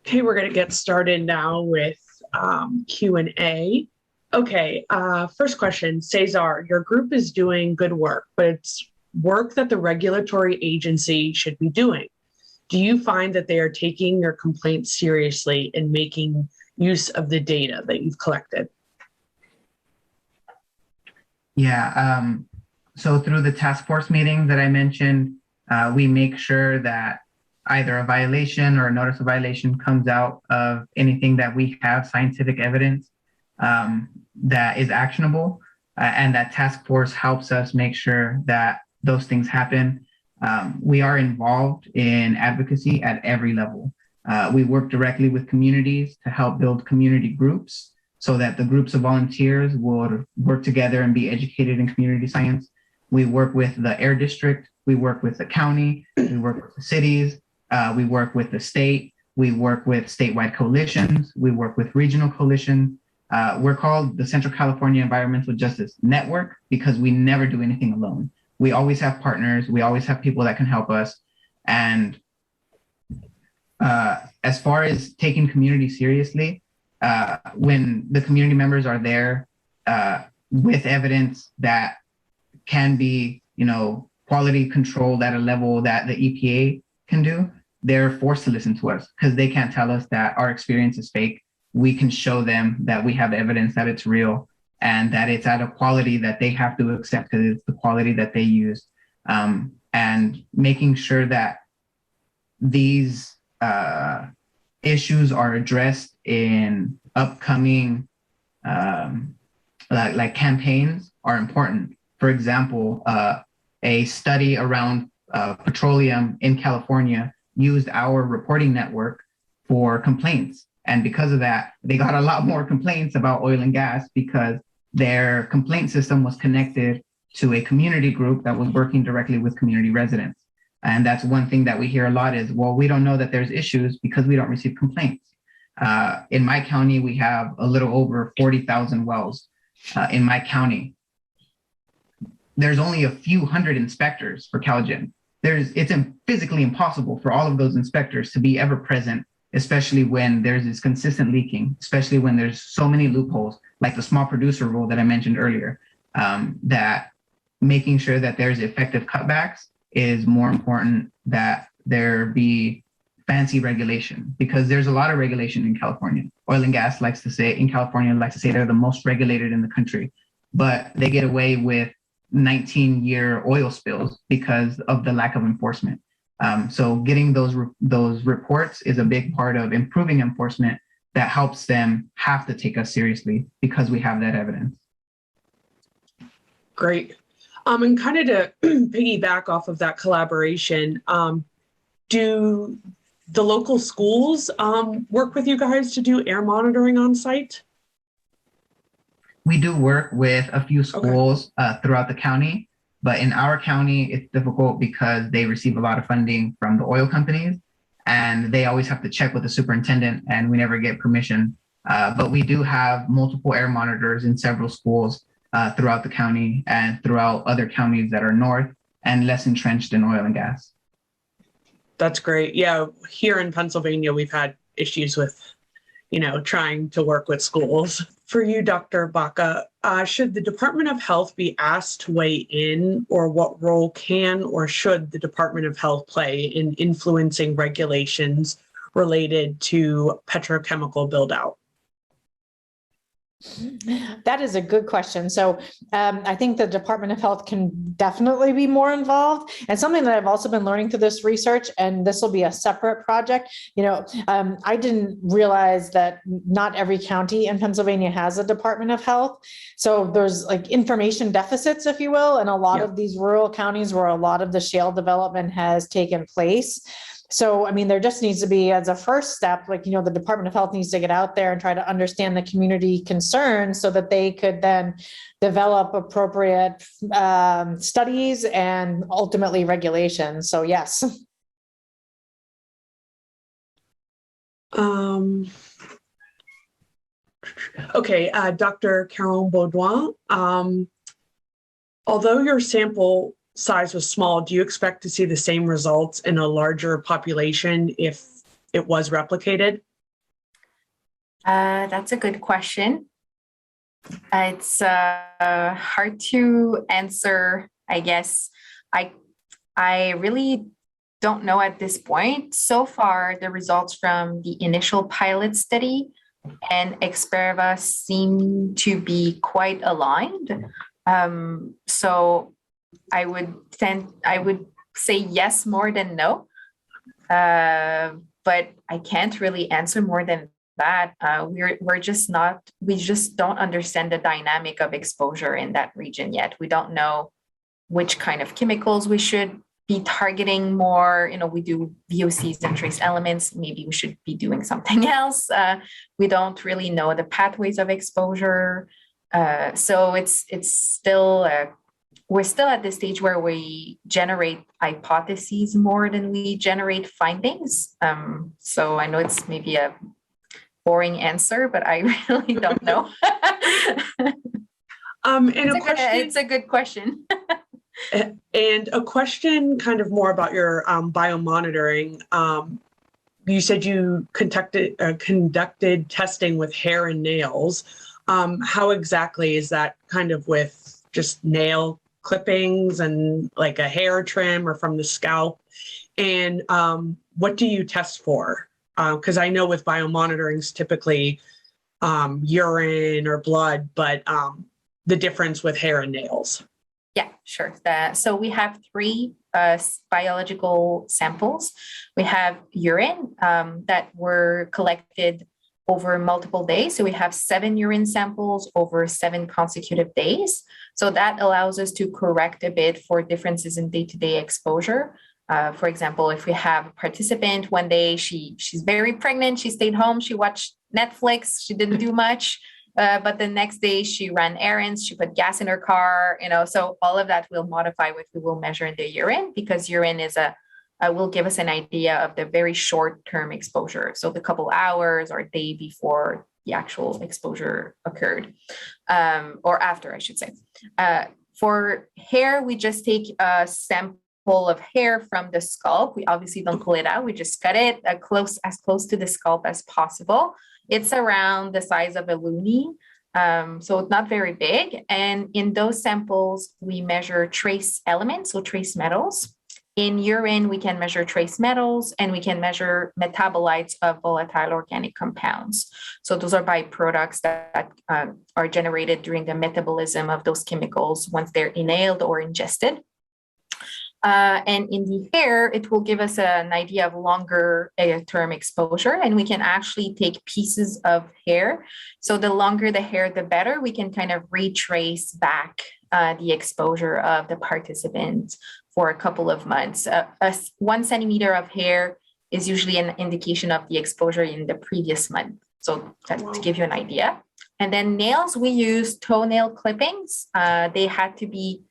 Okay, we're going to get started now with Q&A. Okay, first question, Cesar, your group is doing good work, but it's work that the regulatory agency should be doing. Do you find that they are taking your complaints seriously and making use of the data that you've collected? Yeah, so through the task force meeting that I mentioned, we make sure that either a violation or a notice of violation comes out of anything that we have scientific evidence that is actionable, and that task force helps us make sure that those things happen. We are involved in advocacy at every level. We work directly with communities to help build community groups so that the groups of volunteers will work together and be educated in community science. We work with the air district, we work with the county, we work with the cities, we work with the state, we work with statewide coalitions, we work with regional coalitions. We're called the Central California Environmental Justice Network because we never do anything alone. We always have partners, we always have people that can help us. And as far as taking community seriously, when the community members are there with evidence that can be, quality controlled at a level that the EPA can do, they're forced to listen to us because they can't tell us that our experience is fake. We can show them that we have evidence that it's real and that it's at a quality that they have to accept because it's the quality that they use. And making sure that these issues are addressed in upcoming like campaigns are important. For example, a study around petroleum in California used our reporting network for complaints. And because of that, they got a lot more complaints about oil and gas because their complaint system was connected to a community group that was working directly with community residents. And that's one thing that we hear a lot is, well, we don't know that there's issues because we don't receive complaints. In my county, we have a little over 40,000 wells in my county. There's only a few hundred inspectors for CalGen. It's physically impossible for all of those inspectors to be ever present, especially when there's this consistent leaking, especially when there's so many loopholes, like the small producer rule that I mentioned earlier, that making sure that there's effective cutbacks is more important that there be fancy regulation, because there's a lot of regulation in California. Oil and gas likes to say they're the most regulated in the country, but they get away with 19-year oil spills because of the lack of enforcement. So getting those reports is a big part of improving enforcement that helps them have to take us seriously because we have that evidence. Great. And kind of to piggyback off of that collaboration, do the local schools work with you guys to do air monitoring on site? We do work with a few schools throughout the county, but in our county, it's difficult because they receive a lot of funding from the oil companies and they always have to check with the superintendent and we never get permission. But we do have multiple air monitors in several schools throughout the county and throughout other counties that are north and less entrenched in oil and gas. That's great. Yeah, here in Pennsylvania, we've had issues with, trying to work with schools. For you, Dr. Baca, should the Department of Health be asked to weigh in, or what role can or should the Department of Health play in influencing regulations related to petrochemical build-out? That is a good question. So I think the Department of Health can definitely be more involved. And something that I've also been learning through this research, and this will be a separate project, I didn't realize that not every county in Pennsylvania has a Department of Health. So there's like information deficits, if you will, in a lot of these rural counties where a lot of the shale development has taken place. So, there just needs to be, as a first step, the Department of Health needs to get out there and try to understand the community concerns so that they could then develop appropriate studies and ultimately regulations. So, yes. Okay, Dr. Caron Baudouin, although your sample size was small, do you expect to see the same results in a larger population if it was replicated? That's a good question. It's hard to answer, I guess. I really don't know at this point. So far, the results from the initial pilot study and Xperva seem to be quite aligned. So I would say yes more than no. But I can't really answer more than that. We just don't understand the dynamic of exposure in that region yet. We don't know which kind of chemicals we should be targeting more. We do VOCs and trace elements. Maybe we should be doing something else. We don't really know the pathways of exposure. So it's still, we're still at the stage where we generate hypotheses more than we generate findings. So I know it's maybe a boring answer, but I really don't know. It's a good question. And a question kind of more about your biomonitoring. You said you conducted testing with hair and nails. How exactly is that, kind of with just nail clippings and like a hair trim or from the scalp? And what do you test for? Because I know with biomonitoring, typically urine or blood, but the difference with hair and nails. Yeah, sure. So we have three biological samples. We have urine that were collected over multiple days. So we have 7 urine samples over 7 consecutive days. So that allows us to correct a bit for differences in day-to-day exposure. For example, if we have a participant one day, she's very pregnant, she stayed home, she watched Netflix, she didn't do much. But the next day she ran errands, she put gas in her car, so all of that will modify what we will measure in the urine, because urine will give us an idea of the very short-term exposure. So the couple hours or day before the actual exposure occurred, or after, I should say. For hair, we just take a sample of hair from the scalp. We obviously don't pull it out. We just cut it as close to the scalp as possible. It's around the size of a loonie, so it's not very big. And in those samples, we measure trace elements, so trace metals. In urine, we can measure trace metals, and we can measure metabolites of volatile organic compounds. So those are byproducts that are generated during the metabolism of those chemicals once they're inhaled or ingested. And in the hair, it will give us an idea of longer term exposure, and we can actually take pieces of hair. So the longer the hair, the better. We can kind of retrace back the exposure of the participant for a couple of months. 1 centimeter of hair is usually an indication of the exposure in the previous month. So to give you an idea. And then nails, we use toenail clippings. They had to be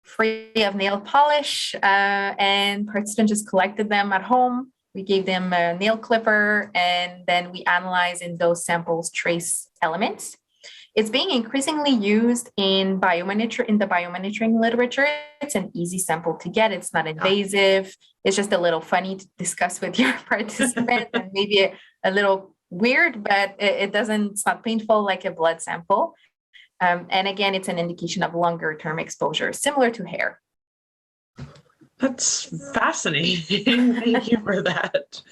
free of nail polish, and participants just collected them at home. We gave them a nail clipper, and then we analyzed in those samples trace elements. It's being increasingly used in the biomonitoring literature. It's an easy sample to get. It's not invasive. It's just a little funny to discuss with your participant, and maybe a little weird, but it's not painful like a blood sample. And again, it's an indication of longer term exposure, similar to hair. That's fascinating. Thank you for that.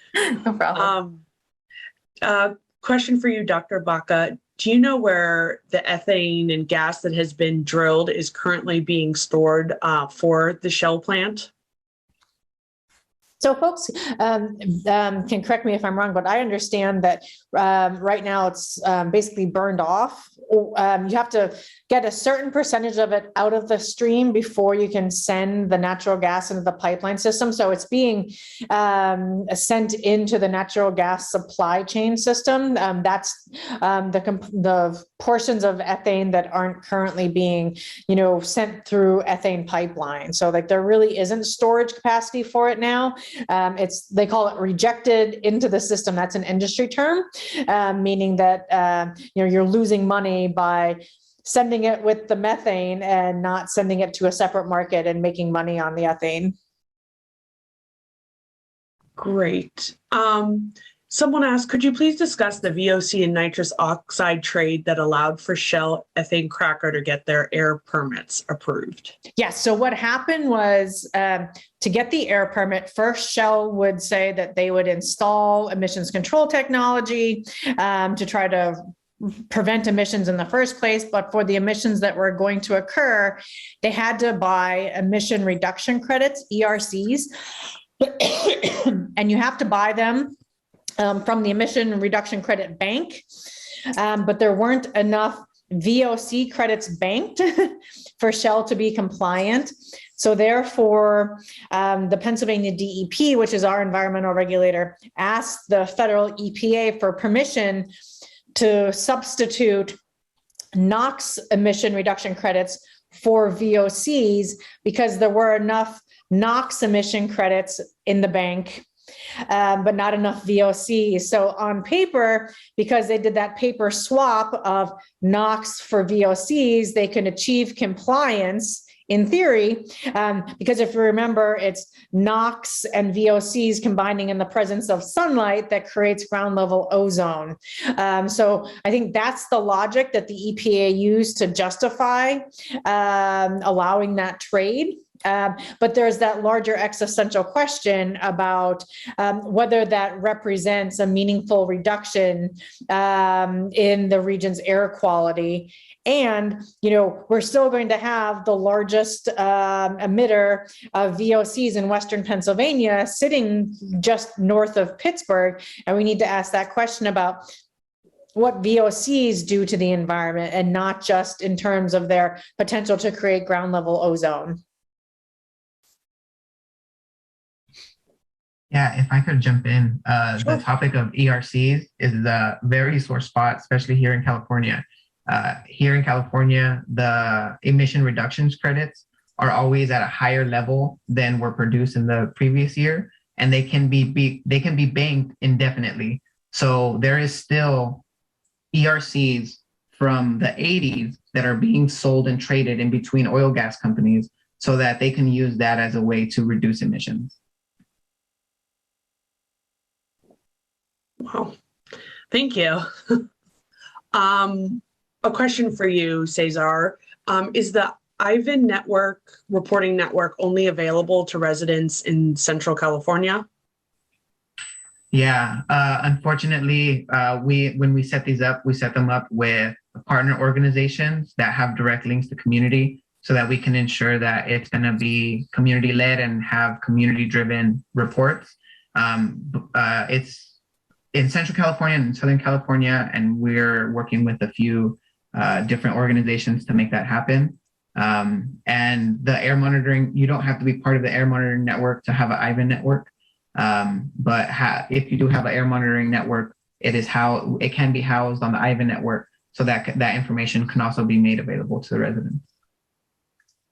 No problem. Question for you, Dr. Baca. Do you know where the ethane and gas that has been drilled is currently being stored for the Shale plant? So folks can correct me if I'm wrong, but I understand that right now it's basically burned off. You have to get a certain percentage of it out of the stream before you can send the natural gas into the pipeline system. So it's being sent into the natural gas supply chain system. That's the portions of ethane that aren't currently being, sent through ethane pipeline. So like there really isn't storage capacity for it now. They call it rejected into the system. That's an industry term, meaning that you're losing money by sending it with the methane and not sending it to a separate market and making money on the ethane. Great. Someone asked, could you please discuss the VOC and nitrous oxide trade that allowed for Shell ethane cracker to get their air permits approved? Yes. So what happened was to get the air permit, first Shell would say that they would install emissions control technology to try to prevent emissions in the first place. But for the emissions that were going to occur, they had to buy emission reduction credits, ERCs, and you have to buy them from the emission reduction credit bank, but there weren't enough VOC credits banked for Shell to be compliant. So therefore, the Pennsylvania DEP, which is our environmental regulator, asked the federal EPA for permission to substitute NOx emission reduction credits for VOCs because there were enough NOx emission credits in the bank, but not enough VOCs. So on paper, because they did that paper swap of NOx for VOCs, they can achieve compliance in theory, because if you remember, it's NOx and VOCs combining in the presence of sunlight that creates ground level ozone. So I think that's the logic that the EPA used to justify allowing that trade. But there's that larger existential question about whether that represents a meaningful reduction in the region's air quality. And, we're still going to have the largest emitter of VOCs in Western Pennsylvania sitting just north of Pittsburgh. And we need to ask that question about what VOCs do to the environment and not just in terms of their potential to create ground level ozone. Yeah, if I could jump in, Sure. the topic of ERCs is a very sore spot, especially here in California. Here in California, the emission reductions credits are always at a higher level than were produced in the previous year, and they can be banked indefinitely. So there is still ERCs from the 80s that are being sold and traded in between oil gas companies so that they can use that as a way to reduce emissions. Wow. Thank you. A question for you, Cesar. Is the Ivan reporting network only available to residents in Central California? Yeah, unfortunately, when we set these up, we set them up with partner organizations that have direct links to community so that we can ensure that it's going to be community led and have community driven reports. It's in Central California and Southern California, and we're working with a few different organizations to make that happen. And the air monitoring, you don't have to be part of the air monitoring network to have an Ivan network. But if you do have an air monitoring network, it can be housed on the Ivan network so that that information can also be made available to the residents.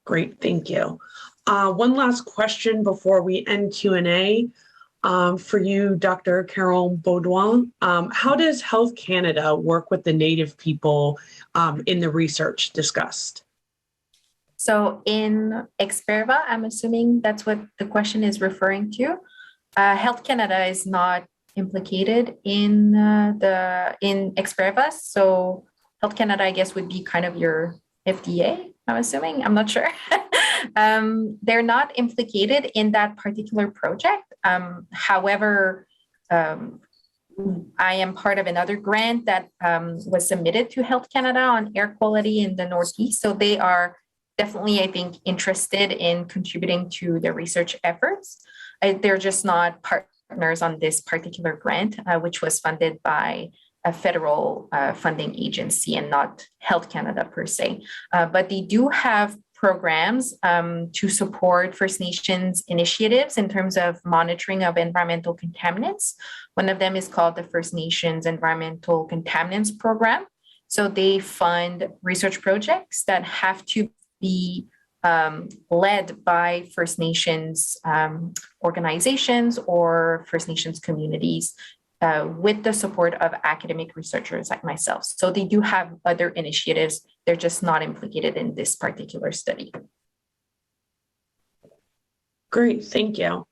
Great, thank you. One last question before we end Q&A. For you, Dr. Carol Baudouin, how does Health Canada work with the Native people in the research discussed? So in Experva, I'm assuming that's what the question is referring to. Health Canada is not implicated in Experva. So Health Canada, I guess, would be kind of your FDA, I'm assuming. I'm not sure. They're not implicated in that particular project. However, I am part of another grant that was submitted to Health Canada on air quality in the Northeast. So they are definitely, I think, interested in contributing to the research efforts. They're just not partners on this particular grant, which was funded by a federal funding agency and not Health Canada per se. But they do have programs to support First Nations initiatives in terms of monitoring of environmental contaminants. One of them is called the First Nations Environmental Contaminants Program. So they fund research projects that have to be led by First Nations organizations or First Nations communities with the support of academic researchers like myself. So they do have other initiatives. They're just not implicated in this particular study. Great, thank you.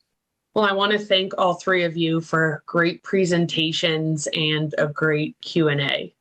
Well, I want to thank all three of you for great presentations and a great Q&A.